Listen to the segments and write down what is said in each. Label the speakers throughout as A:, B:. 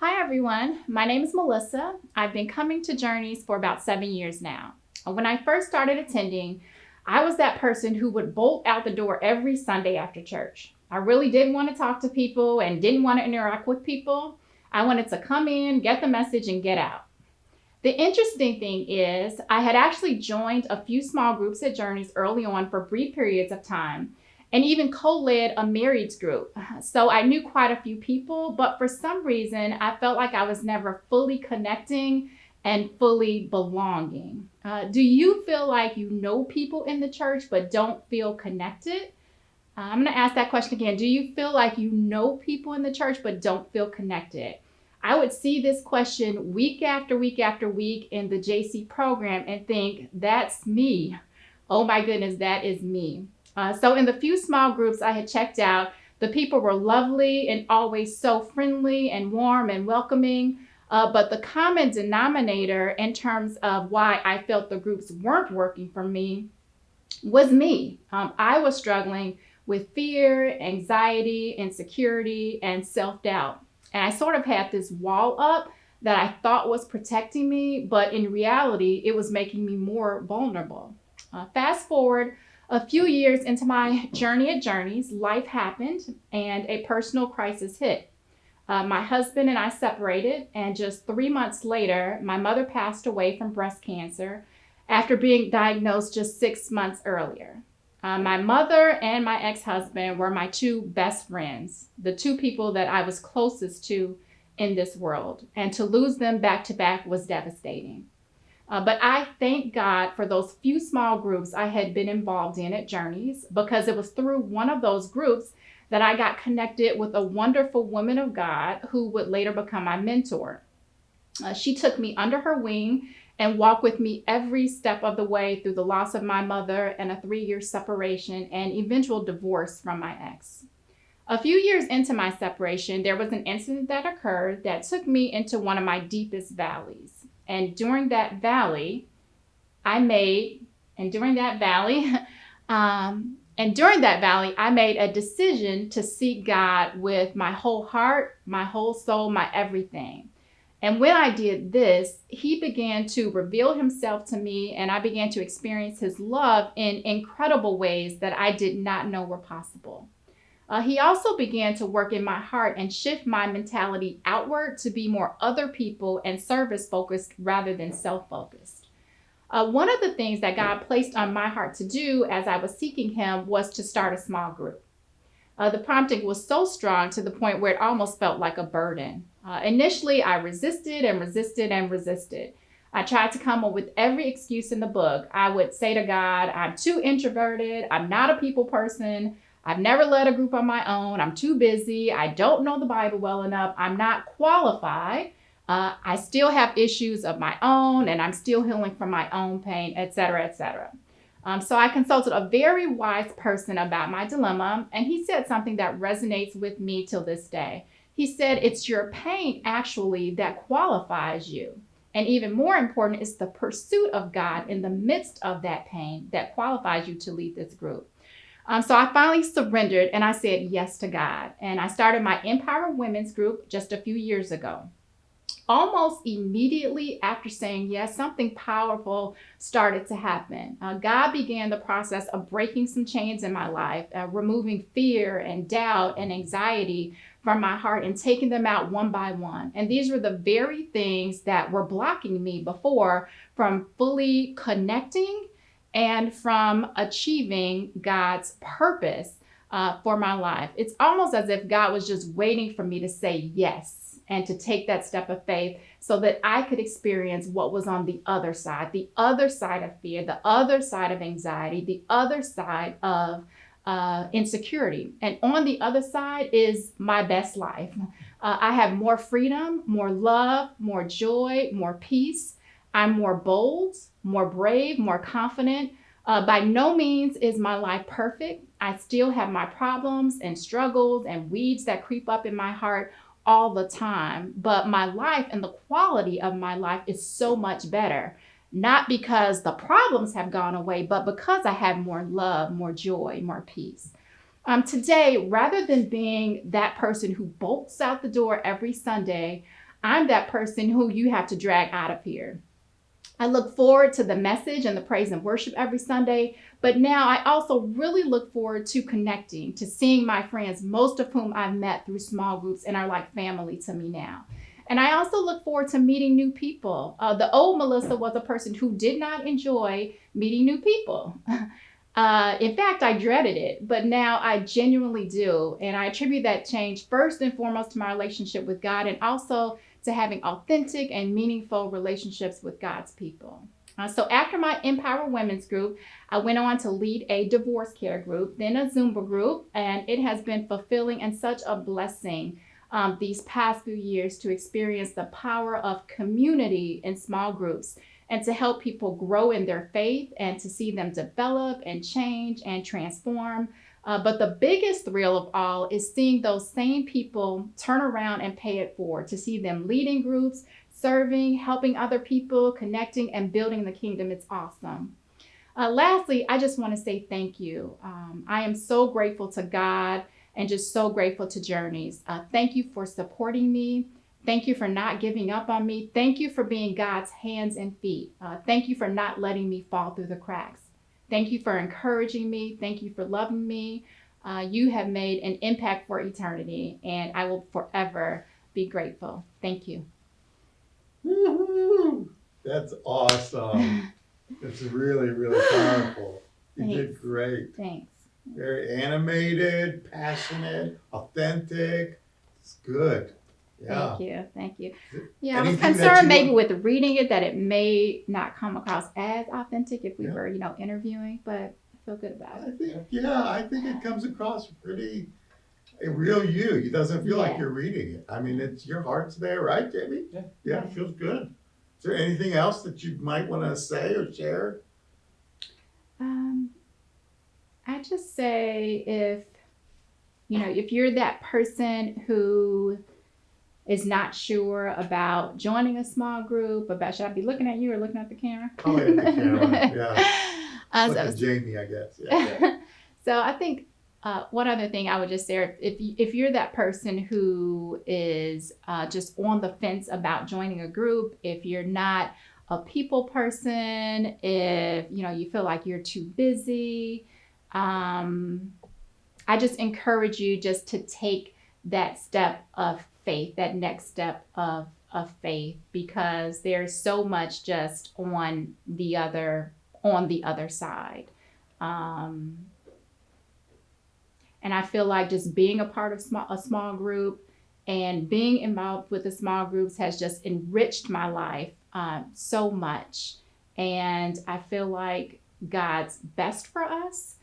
A: Hi everyone, my name is Melissa. I've been coming to Journeys for about 7 years now. When I first started attending, I was that person who would bolt out the door every Sunday after church. I really didn't want to talk to people and didn't want to interact with people. I wanted to come in, get the message, and get out. The interesting thing is, I had actually joined a few small groups at Journeys early on for brief periods of time, and even co-led a marrieds group. So I knew quite a few people, but for some reason, I felt like I was never fully connecting and fully belonging. Do you feel like you know people in the church but don't feel connected? I'm going to ask that question again. Do you feel like you know people in the church but don't feel connected? I would see this question week after week after week in the JC program and think, that's me. Oh my goodness, that is me. So in the few small groups I had checked out, the people were lovely and always so friendly and warm and welcoming. But the common denominator in terms of why I felt the groups weren't working for me was me. I was struggling with fear, anxiety, insecurity, and self-doubt. And I sort of had this wall up that I thought was protecting me, but in reality, it was making me more vulnerable. Fast forward a few years into my journey at Journeys, life happened and a personal crisis hit. My husband and I separated, and just 3 months later, my mother passed away from breast cancer after being diagnosed just 6 months earlier. My mother and my ex-husband were my two best friends, the two people that I was closest to in this world, and to lose them back to back was devastating. But I thank God for those few small groups I had been involved in at Journeys, because it was through one of those groups that I got connected with a wonderful woman of God who would later become my mentor. She took me under her wing and walked with me every step of the way through the loss of my mother and a 3-year separation and eventual divorce from my ex. A few years into my separation, there was an incident that occurred that took me into one of my deepest valleys. And during that valley, I made a decision to seek God with my whole heart, my whole soul, my everything. And when I did this, he began to reveal himself to me, and I began to experience his love in incredible ways that I did not know were possible. He also began to work in my heart and shift my mentality outward to be more other people and service focused rather than self-focused. One of the things that God placed on my heart to do as I was seeking him was to start a small group. The prompting was so strong to the point where it almost felt like a burden. Initially, I resisted and resisted and resisted. I tried to come up with every excuse in the book. I would say to God, I'm too introverted. I'm not a people person. I've never led a group on my own. I'm too busy. I don't know the Bible well enough. I'm not qualified. I still have issues of my own, and I'm still healing from my own pain, etc., etc. So I consulted a very wise person about my dilemma, and he said something that resonates with me till this day. He said, it's your pain actually that qualifies you. And even more important is the pursuit of God in the midst of that pain that qualifies you to lead this group. So I finally surrendered and I said yes to God. And I started my Empower Women's group just a few years ago. Almost immediately after saying yes, something powerful started to happen. God began the process of breaking some chains in my life, removing fear and doubt and anxiety from my heart and taking them out one by one. And these were the very things that were blocking me before from fully connecting and from achieving God's purpose for my life. It's almost as if God was just waiting for me to say yes and to take that step of faith so that I could experience what was on the other side of fear, the other side of anxiety, the other side of insecurity. And on the other side is my best life. I have more freedom, more love, more joy, more peace. I'm more bold, more brave, more confident. By no means is my life perfect. I still have my problems and struggles and weeds that creep up in my heart all the time. But my life and the quality of my life is so much better. Not because the problems have gone away, but because I have more love, more joy, more peace. Today, rather than being that person who bolts out the door every Sunday, I'm that person who you have to drag out of here. I look forward to the message and the praise and worship every Sunday, but now I also really look forward to connecting, to seeing my friends, most of whom I've met through small groups and are like family to me now. And I also look forward to meeting new people. The old Melissa was a person who did not enjoy meeting new people. In fact, I dreaded it, but now I genuinely do. And I attribute that change first and foremost to my relationship with God, and also to having authentic and meaningful relationships with God's people. So after my Empower Women's group, I went on to lead a divorce care group, then a Zumba group, and it has been fulfilling and such a blessing these past few years to experience the power of community in small groups and to help people grow in their faith and to see them develop and change and transform. But the biggest thrill of all is seeing those same people turn around and pay it forward, to see them leading groups, serving, helping other people, connecting, and building the kingdom. It's awesome. Lastly, I just want to say thank you. I am so grateful to God and just so grateful to Journeys. Thank you for supporting me. Thank you for not giving up on me. Thank you for being God's hands and feet. Thank you for not letting me fall through the cracks. Thank you for encouraging me. Thank you for loving me. You have made an impact for eternity, and I will forever be grateful. Thank you.
B: Woo-hoo! That's awesome. It's really, really powerful. You
A: Thanks.
B: did great.
A: Thanks.
B: Very animated, passionate, authentic. It's good. Yeah.
A: Thank you. Thank you. Yeah, I was
B: Anything that
A: concerned
B: you
A: maybe
B: want-
A: with reading it that it may not come across as authentic if we
B: Yeah.
A: were, interviewing, but I feel good about it.
B: I think it comes across pretty a real you. It doesn't feel like
A: Yeah.
B: you're reading it. I mean, it's your heart's there, right, Jamie?
C: Yeah.
B: Yeah, it feels good. Is there anything else that you might want to say or share?
A: I just say if you're that person who is not sure about joining a small group, should I be looking at you or looking at the camera?
B: Probably at the camera, yeah. Look
A: So-
B: at Jamie, I guess. Yeah.
A: So I think one other thing I would just say, if you're that person who is just on the fence about joining a group, if you're not a people person, if you feel like you're too busy, I just encourage you just to take that step of faith, that next step of faith, because there's so much just on the other side. And I feel like just being a part of a small group and being involved with the small groups has just enriched my life so much. And I feel like God's best for us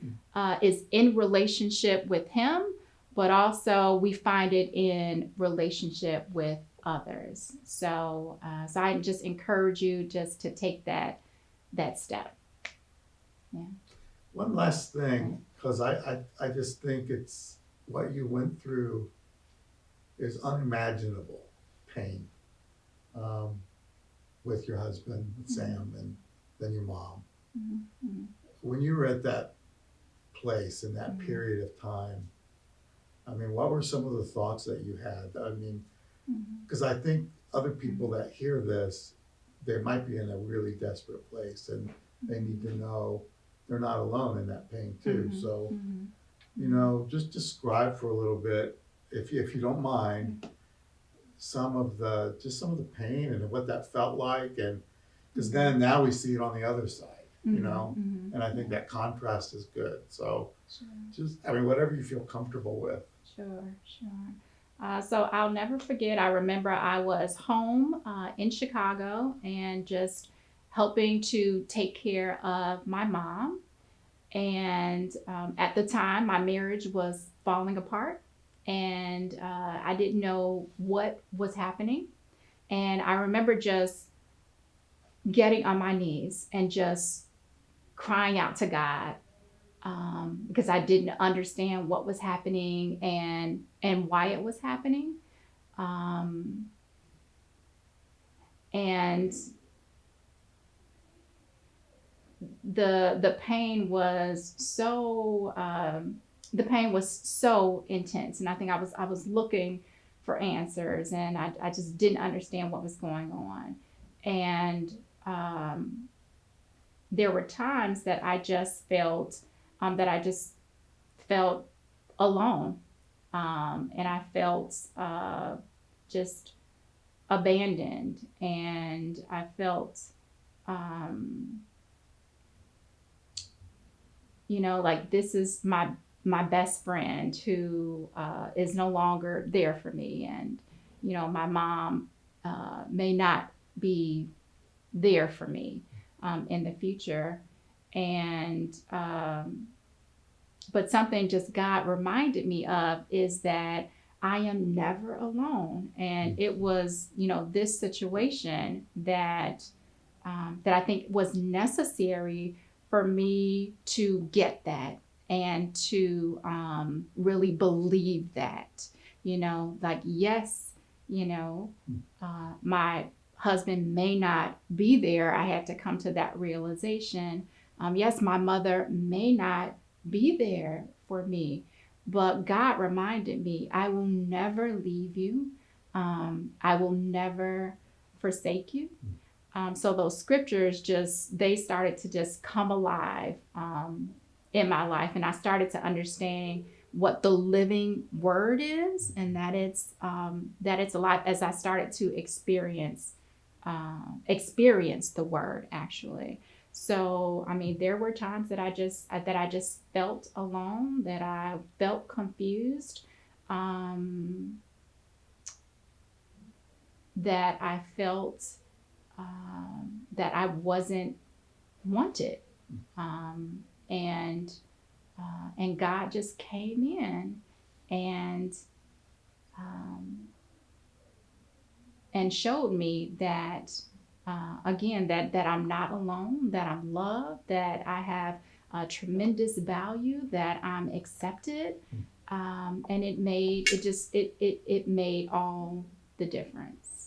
A: is in relationship with Him, but also we find it in relationship with others. So I just encourage you just to take that step. Yeah.
B: One last thing, because I just think it's what you went through is unimaginable pain with your husband, with Sam, and then your mom.
A: Mm-hmm.
B: When you were at that place in that period of time, I mean, what were some of the thoughts that you had? I mean, because I think other people that hear this, they might be in a really desperate place and they need to know they're not alone in that pain too. So, just describe for a little bit, if you don't mind, some of the pain and what that felt like, and because then now we see it on the other side, and I think that contrast is good. So, whatever you feel comfortable with.
A: Sure. So I'll never forget, I remember I was home in Chicago and just helping to take care of my mom. And at the time, my marriage was falling apart and I didn't know what was happening. And I remember just getting on my knees and just crying out to God because I didn't understand what was happening and why it was happening. And the pain was so intense, and I think I was looking for answers, and I just didn't understand what was going on. And there were times that I just felt alone, and I felt just abandoned, and I felt um, like this is my best friend who is no longer there for me, and my mom may not be there for me in the future, and but something just God reminded me of is that I am never alone, and it was this situation that I think was necessary for me to get that and to really believe that, like, yes, my husband may not be there. I had to come to that realization. Yes, my mother may not be there for me, but God reminded me, I will never leave you. I will never forsake you. So those scriptures they started to just come alive in my life, and I started to understand what the living word is, and that it's alive as I started to experience the word actually. So I mean, there were times that I just felt alone, that I felt confused, um, that I felt that I wasn't wanted, um, and and God just came in and um, and showed me that again that I'm not alone, that I'm loved, that I have a tremendous value, that I'm accepted, and it made all the difference.